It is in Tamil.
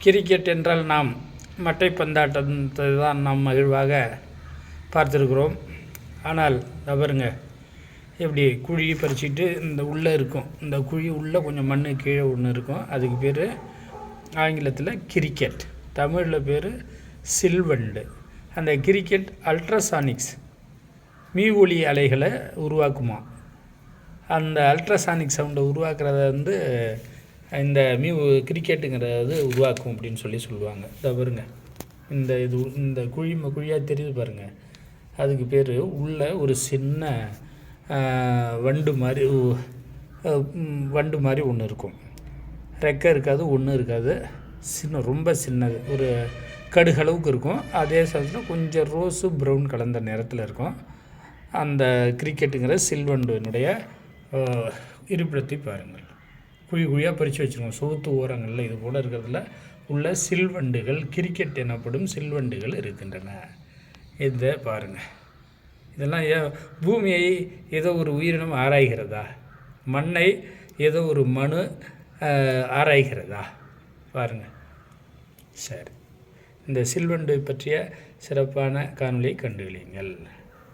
கிரிக்கெட் என்றால் நாம் மட்டைப்பந்தாட்டத்தை தான் நாம் மகிழ்வாக பார்த்துருக்குறோம். ஆனால் பாருங்க, எப்படி குழி பறிச்சிட்டு இந்த உள்ளே இருக்கும், இந்த குழி உள்ளே கொஞ்சம் மண் கீழே ஒன்று இருக்கும். அதுக்கு பேர் ஆங்கிலத்தில் கிரிக்கெட், தமிழில் பேர் சில்வண்டு. அந்த கிரிக்கெட் அல்ட்ராசானிக்ஸ் ஒலி அலைகளை உருவாக்குமா. அந்த அல்ட்ராசானிக் சவுண்டை உருவாக்குறத இந்த கிரிக்கெட்டுங்கிறது உருவாக்கும் அப்படின்னு சொல்லுவாங்க. இதை பாருங்க, இந்த குழியாக தெரியுது பாருங்கள். அதுக்கு பேர் உள்ள ஒரு சின்ன வண்டு மாதிரி ஒன்று இருக்கும். ரெக்கை இருக்காது, ஒன்றும் இருக்காது, ரொம்ப சின்னது, ஒரு கடுகளவுக்கு இருக்கும். அதே சமயத்தில் கொஞ்சம் ரோஸு ப்ரௌன் கலந்த நிறத்தில் இருக்கும். அந்த கிரிக்கெட்டுங்கிற சில்வண்டினுடைய இருப்பிடத்தை பாருங்கள். குழியாக பறித்து வச்சுருக்கோம் சுவத்து ஓரங்களில். இது போல் இருக்கிறதுல உள்ள சில்வண்டுகள், கிரிக்கெட் எனப்படும் சில்வண்டுகள் இருக்கின்றன. இதை பாருங்கள். இதெல்லாம் பூமியை ஏதோ ஒரு உயிரினம் ஆராய்கிறதா? மண்ணை ஏதோ ஒரு மனு ஆராய்கிறதா? பாருங்கள். சரி, இந்த சில்வண்டு பற்றிய சிறப்பான காணொளியை கண்டுகளியுங்கள்.